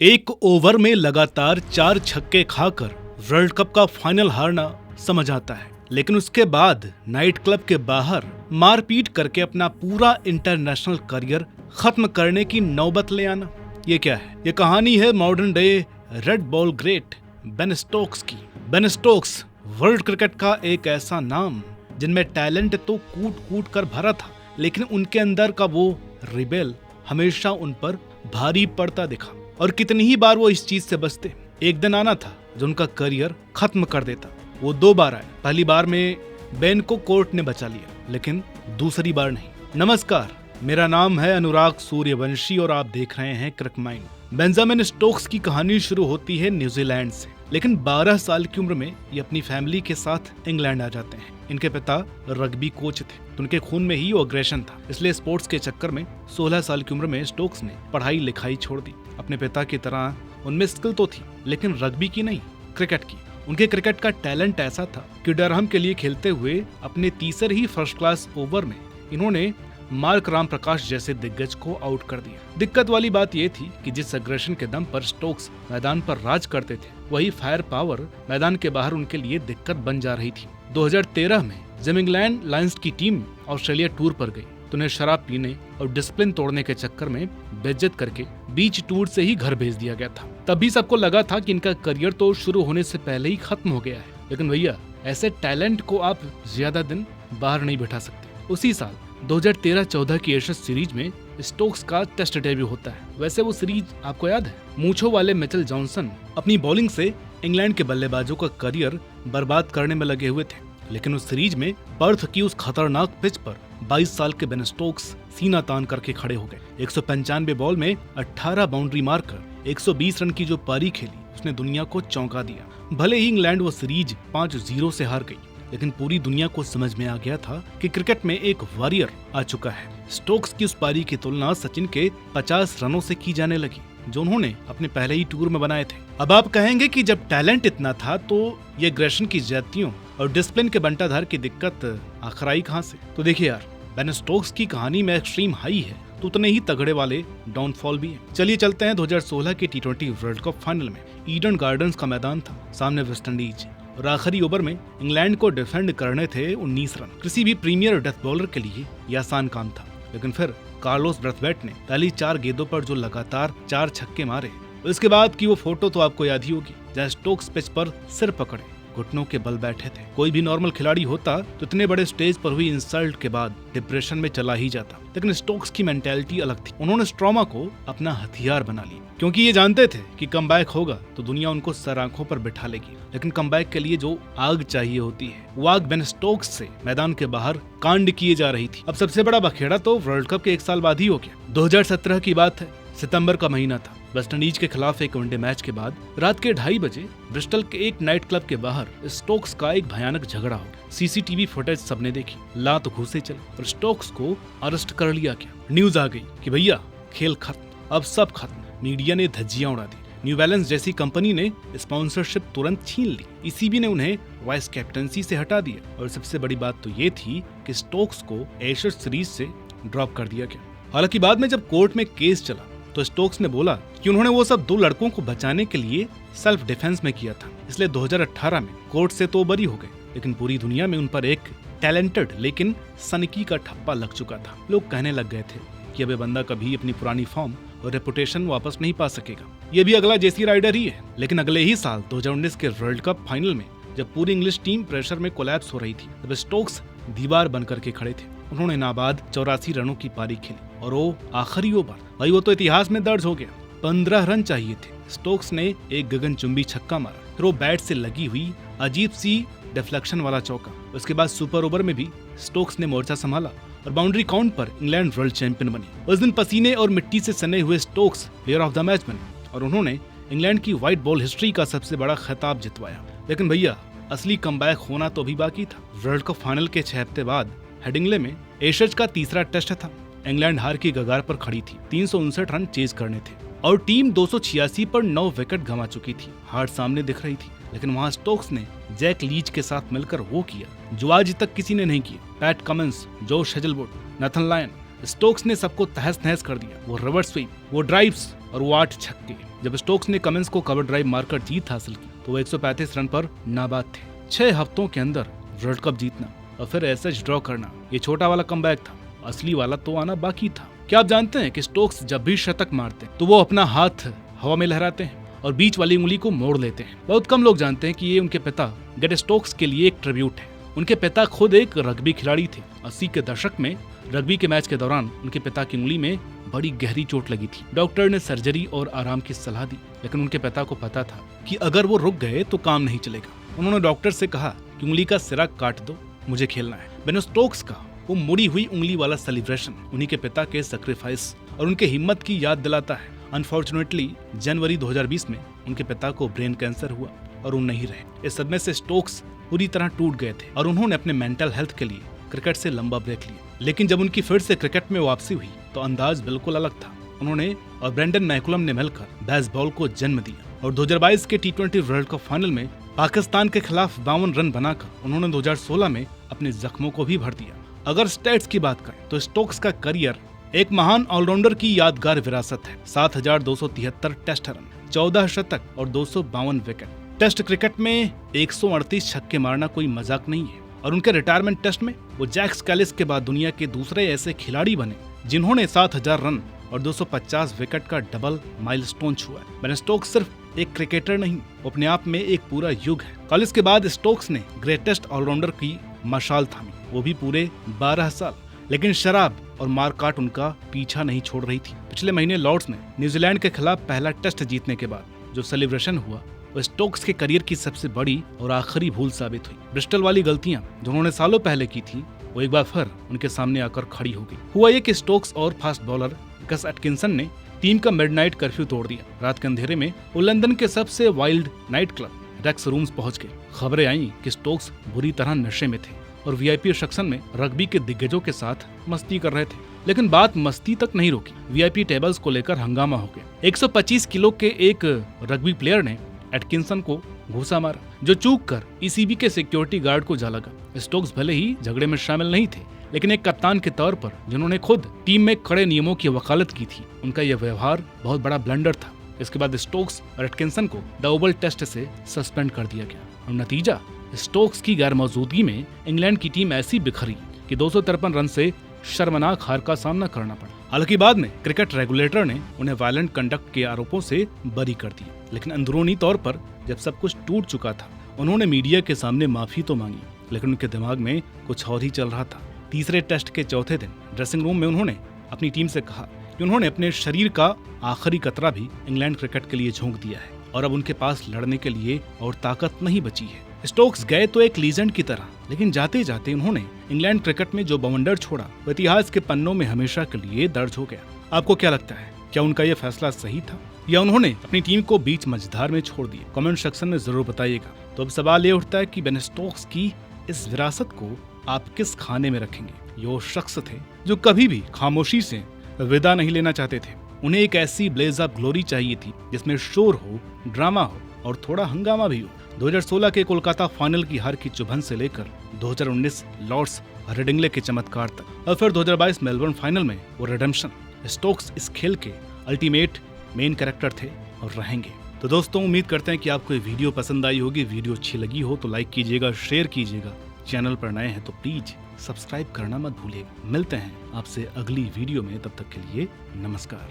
एक ओवर में लगातार 4 छक्के खाकर वर्ल्ड कप का फाइनल हारना समझ आता है, लेकिन उसके बाद नाइट क्लब के बाहर मारपीट करके अपना पूरा इंटरनेशनल करियर खत्म करने की नौबत ले आना, ये क्या है? ये कहानी है modern day red ball great Ben Stokes की। बेन स्टोक्स वर्ल्ड क्रिकेट का एक ऐसा नाम जिनमें टैलेंट तो कूट कूट कर भरा था, लेकिन उनके अंदर का वो रिबेल हमेशा उन पर भारी पड़ता दिखा। और कितनी ही बार वो इस चीज से बचते, एक दिन आना था जो उनका करियर खत्म कर देता। वो 2 बार आए। पहली बार में बेन को कोर्ट ने बचा लिया, लेकिन दूसरी बार नहीं। नमस्कार, मेरा नाम है अनुराग सूर्यवंशी और आप देख रहे हैं क्रिक माइंड। बेंजामिन स्टोक्स की कहानी शुरू होती है न्यूजीलैंड से, लेकिन 12 साल की उम्र में ये अपनी फैमिली के साथ इंग्लैंड आ जाते हैं। इनके पिता रग्बी कोच थे, तो उनके खून में ही एग्रेशन था, इसलिए स्पोर्ट्स के चक्कर में 16 साल की उम्र में स्टोक्स ने पढ़ाई लिखाई छोड़ दी। अपने पिता की तरह उनमें स्किल तो थी, लेकिन रग्बी की नहीं, क्रिकेट की। उनके क्रिकेट का टैलेंट ऐसा था कि डरहम के लिए खेलते हुए अपने तीसरे ही फर्स्ट क्लास ओवर में इन्होंने मार्क राम प्रकाश जैसे दिग्गज को आउट कर दिया। दिक्कत वाली बात यह थी कि जिस अग्रेशन के दम पर स्टोक्स मैदान पर राज करते थे, वही फायर पावर मैदान के बाहर उनके लिए दिक्कत बन जा रही थी। 2013 में जब इंग्लैंड लायंस की टीम ऑस्ट्रेलिया टूर पर गई, तो उन्हें शराब पीने और डिसिप्लिन तोड़ने के चक्कर में बेइज्जत करके बीच टूर से ही घर भेज दिया गया था। तभी सबको लगा था कि इनका करियर तो शुरू होने से पहले ही खत्म हो गया है, लेकिन भैया ऐसे टैलेंट को आप ज्यादा दिन बाहर नहीं बैठा सकते। उसी साल 2013-14 की एशेज सीरीज में स्टोक्स का टेस्ट डेब्यू होता है। वैसे वो सीरीज आपको याद है? मूंछों वाले मिचेल जॉनसन अपनी बॉलिंग से इंग्लैंड के बल्लेबाजों का करियर बर्बाद करने में लगे हुए थे, लेकिन उस सीरीज में पर्थ की उस खतरनाक पिच पर 22 साल के बेन स्टोक्स सीना तान करके खड़े हो गए। 195 बॉल में 18 बाउंड्री मारकर 120 रन की जो पारी खेली, उसने दुनिया को चौंका दिया। भले ही इंग्लैंड वो सीरीज 5-0 से हार गई, लेकिन पूरी दुनिया को समझ में आ गया था कि क्रिकेट में एक वॉरियर आ चुका है। स्टोक्स की उस पारी की तुलना सचिन के 50 रनों से की जाने लगी, जो उन्होंने अपने पहले ही टूर में बनाए थे। अब आप कहेंगे कि जब टैलेंट इतना था तो ये एग्रेशन की ज्यादतियों और डिसिप्लिन के बंटाधार की दिक्कत आखिर आई कहां से? तो देखिए यार, बेन स्टोक्स की कहानी में एक्सट्रीम हाई है, तो उतने ही तगड़े वाले डाउनफॉल भी हैं। चलिए चलते हैं 2016 के T20 वर्ल्ड कप फाइनल में। ईडन गार्डन्स का मैदान था, सामने वेस्ट इंडीज, और आखिरी ओवर में इंग्लैंड को डिफेंड करने थे 19 रन। किसी भी प्रीमियर डेथ बॉलर के लिए यह आसान काम था, लेकिन फिर कार्लोस ब्रेथवेट ने पहली 4 गेंदों पर जो लगातार 4 छक्के मारे, उसके बाद की वो फोटो तो आपको याद ही होगी, जहाँ स्टोक्स पिच पर सिर पकड़े घुटनों के बल बैठे थे। कोई भी नॉर्मल खिलाड़ी होता तो इतने बड़े स्टेज पर हुई इंसल्ट के बाद डिप्रेशन में चला ही जाता, लेकिन स्टोक्स की मेंटालिटी अलग थी। उन्होंने इस ट्रॉमा को अपना हथियार बना लिया, क्योंकि ये जानते थे कि कमबैक होगा तो दुनिया उनको सर आंखों पर बिठा लेगी, लेकिन कमबैक के लिए जो आग चाहिए होती है, वो आग बेन स्टोक्स से मैदान के बाहर कांड किए जा रही थी। अब सबसे बड़ा बखेड़ा तो वर्ल्ड कप के 1 साल बाद ही हो गया। 2017 की बात है, सितंबर का महीना था। वेस्ट इंडीज के खिलाफ एक वनडे मैच के बाद रात के 2:30 बजे ब्रिस्टल के एक नाइट क्लब के बाहर स्टोक्स का एक भयानक झगड़ा हो गया। सीसीटीवी फुटेज सबने देखी, लात घूसे चले और स्टोक्स को अरेस्ट कर लिया गया। न्यूज आ गई कि भैया खेल खत्म, अब सब खत्म। मीडिया ने धज्जियां उड़ा दी। न्यू बैलेंस जैसी कंपनी ने स्पॉन्सरशिप तुरंत छीन ली। ईसीबी ने उन्हें वाइस कैप्टनसी से हटा दिया, और सबसे बड़ी बात तो ये थी कि स्टोक्स को एशेज सीरीज से ड्रॉप कर दिया गया। हालांकि बाद में जब कोर्ट में केस चला, तो स्टोक्स ने बोला कि उन्होंने वो सब 2 लड़कों को बचाने के लिए सेल्फ डिफेंस में किया था, इसलिए 2018 में कोर्ट से तो बरी हो गए, लेकिन पूरी दुनिया में उन पर एक टैलेंटेड लेकिन सनकी का ठप्पा लग चुका था। लोग कहने लग गए थे कि अब ये बंदा कभी अपनी पुरानी फॉर्म और रेपुटेशन वापस नहीं पा सकेगा, ये भी अगला जेसी राइडर ही है। लेकिन अगले ही साल 2019 के वर्ल्ड कप फाइनल में जब पूरी इंग्लिश टीम प्रेशर में कोलैप्स हो रही थी, तब स्टोक्स दीवार बन करके खड़े थे। उन्होंने नाबाद 84 रनों की पारी खेली, और वो आखिरी ओवर, भाई वो तो इतिहास में दर्ज हो गया। 15 रन चाहिए थे। स्टोक्स ने एक गगनचुंबी छक्का मारा, फिर वो बैट से लगी हुई अजीब सी डिफ्लेक्शन वाला चौका। उसके बाद सुपर ओवर में भी स्टोक्स ने मोर्चा संभाला और बाउंड्री काउंट पर इंग्लैंड वर्ल्ड चैंपियन बनी। उस दिन पसीने और मिट्टी से सने हुए Stokes player of the match बने, और उन्होंने इंग्लैंड की व्हाइट बॉल हिस्ट्री का सबसे बड़ा खिताब जितवाया। लेकिन भैया असली कमबैक होना तो अभी बाकी था। वर्ल्ड कप फाइनल के 6 हफ्ते बाद हेडिंग्ले में एशेज का तीसरा टेस्ट था। इंग्लैंड हार की कगार पर खड़ी थी। 359 रन चेज करने थे, और टीम 286 पर 9 विकेट गंवा चुकी थी। हार सामने दिख रही थी, लेकिन वहां स्टोक्स ने जैक लीच के साथ मिलकर वो किया जो आज तक किसी ने नहीं किया। PAT Cummins, Josh Hazlewood, Nathan lion, Stokes ने सबको तहस नहस कर दिया। वो रिवर्स स्वीप, वो ड्राइव्स और वो 8 छक्के। जब स्टोक्स ने कमिंस को कवर ड्राइव मारकर जीत हासिल की तो वो 135 रन पर नाबाद थे। 6 हफ्तों के अंदर वर्ल्ड कप जीतना और फिर एसएच ड्रॉ करना, ये छोटा वाला कमबैक था, असली वाला तो आना बाकी था। क्या आप जानते हैं कि स्टोक्स जब भी शतक मारते हैं तो वो अपना हाथ हवा में लहराते हैं और बीच वाली उंगली को मोड़ लेते हैं। बहुत कम लोग जानते हैं कि ये उनके पिता गेट स्टोक्स के लिए एक ट्रिब्यूट है। उनके पिता खुद एक रग्बी खिलाड़ी थे। 80 के दशक में रग्बी के मैच के दौरान उनके पिता की उंगली में बड़ी गहरी चोट लगी थी। डॉक्टर ने सर्जरी और आराम की सलाह दी, लेकिन उनके पिता को पता था कि अगर वो रुक गए तो काम नहीं चलेगा। उन्होंने डॉक्टर से कहा कि उंगली का सिरा काट दो, मुझे खेलना है। बेन स्टोक्स का वो मुड़ी हुई उंगली वाला सेलिब्रेशन उन्हीं के पिता के सैक्रिफाइस और उनके हिम्मत की याद दिलाता है। अनफॉर्चुनेटली जनवरी 2020 में उनके पिता को ब्रेन कैंसर हुआ और वो नहीं रहे। इस सदमे से स्टोक्स पूरी तरह टूट गए थे और उन्होंने अपने मेंटल हेल्थ के लिए क्रिकेट से लंबा ब्रेक लिया। लेकिन जब उनकी फिर से क्रिकेट में वापसी हुई तो अंदाज बिल्कुल अलग था। उन्होंने और ब्रेंडन मैकुलम ने मिलकर बेसबॉल को जन्म दिया और 2022 के T20 वर्ल्ड कप फाइनल में पाकिस्तान के खिलाफ 52 रन बनाकर उन्होंने 2016 में अपने जख्मों को भी भर दिया। अगर स्टैट्स की बात करें तो स्टोक्स का करियर एक महान ऑलराउंडर की यादगार विरासत है। 7,273 टेस्ट रन, 14 शतक और 252 विकेट। टेस्ट क्रिकेट में 138 छक्के मारना कोई मजाक नहीं है और उनके रिटायरमेंट टेस्ट में वो जैक स्कैलिस के बाद दुनिया के दूसरे ऐसे खिलाड़ी बने जिन्होंने 7,000 रन और 250 विकेट का डबल माइलस्टोन छुआ। बेन स्टोक्स सिर्फ एक क्रिकेटर नहीं, वो अपने आप में एक पूरा युग है। कॉलेज के बाद स्टोक्स ने ग्रेटेस्ट ऑलराउंडर की मशाल थामी, वो भी पूरे 12 साल। लेकिन शराब और मारकाट उनका पीछा नहीं छोड़ रही थी। पिछले महीने लॉर्ड्स में न्यूजीलैंड के खिलाफ पहला टेस्ट जीतने के बाद जो सेलिब्रेशन हुआ वो स्टोक्स के करियर की सबसे बड़ी और आखिरी भूल साबित हुई। ब्रिस्टल वाली गलतियां जो उन्होंने सालों पहले की थी वो एक बार फिर उनके सामने आकर खड़ी हो गई। हुआ ये कि स्टोक्स और फास्ट बॉलर गस एटकिंसन ने टीम का मिडनाइट कर्फ्यू तोड़ दिया। रात के अंधेरे में वो लंदन के सबसे wild night club Rex Rooms पहुंच गए। खबरें आई कि स्टोक्स बुरी तरह नशे में थे और वीआईपी सेक्शन में रग्बी के दिग्गजों के साथ मस्ती कर रहे थे। लेकिन बात मस्ती तक नहीं रुकी। वीआईपी टेबल्स को लेकर हंगामा हो गया। 125 किलो के एक रग्बी प्लेयर ने एटकिंसन को घूसा मारा जो चूक कर ईसीबी के सिक्योरिटी गार्ड को जा लगा। स्टोक्स भले ही झगड़े में शामिल नहीं थे, लेकिन एक कप्तान के तौर पर जिन्होंने खुद टीम में कड़े नियमों की वकालत की थी, उनका यह व्यवहार बहुत बड़ा ब्लंडर था। इसके बाद स्टोक्स और एटकिंसन को द ओवल टेस्ट से सस्पेंड कर दिया गया और नतीजा स्टोक्स की गैर मौजूदगी में इंग्लैंड की टीम ऐसी बिखरी कि 253 रन से शर्मनाक हार का सामना करना पड़ा। हालांकि बाद में क्रिकेट रेगुलेटर ने उन्हें वायलेंट कंडक्ट के आरोपों से बरी कर दिया। लेकिन अंदरूनी तौर पर जब सब कुछ टूट चुका था उन्होंने मीडिया के सामने माफी तो मांगी, लेकिन उनके दिमाग में कुछ और ही चल रहा था। तीसरे टेस्ट के चौथे दिन ड्रेसिंग रूम में उन्होंने अपनी टीम से कहा कि उन्होंने अपने शरीर का आखिरी कतरा भी इंग्लैंड क्रिकेट के लिए झोंक दिया है और अब उनके पास लड़ने के लिए और ताकत नहीं बची है। स्टोक्स गए तो एक लीजेंड की तरह, लेकिन जाते जाते उन्होंने इंग्लैंड क्रिकेट में जो बवंडर छोड़ा वो इतिहास के पन्नों में हमेशा के लिए दर्ज हो गया। आपको क्या लगता है, क्या उनका यह फैसला सही था या उन्होंने अपनी टीम को बीच मझधार में छोड़ दिया? कमेंट सेक्शन में जरूर बताइएगा। तो अब सवाल ये उठता है कि बेन स्टोक्स की इस विरासत को आप किस खाने में रखेंगे? ये वो शख्स थे जो कभी भी खामोशी से विदा नहीं लेना चाहते थे। उन्हें एक ऐसी ब्लेज ऑफ ग्लोरी चाहिए थी जिसमें शोर हो, ड्रामा हो और थोड़ा हंगामा भी हो। 2016 के कोलकाता फाइनल की हार की चुभन से लेकर 2019 लॉर्ड्स हेडिंग्ले के चमत्कार तक और फिर 2022 मेलबर्न फाइनल में वो रिडेम्पशन, स्टोक्स इस खेल के अल्टीमेट मेन कैरेक्टर थे और रहेंगे। तो दोस्तों, उम्मीद करते हैं कि आपको ये वीडियो पसंद आई होगी। वीडियो अच्छी लगी हो तो लाइक कीजिएगा, शेयर कीजिएगा। चैनल पर नए हैं तो प्लीज सब्सक्राइब करना मत भूलिएगा। मिलते हैं आपसे अगली वीडियो में, तब तक के लिए नमस्कार।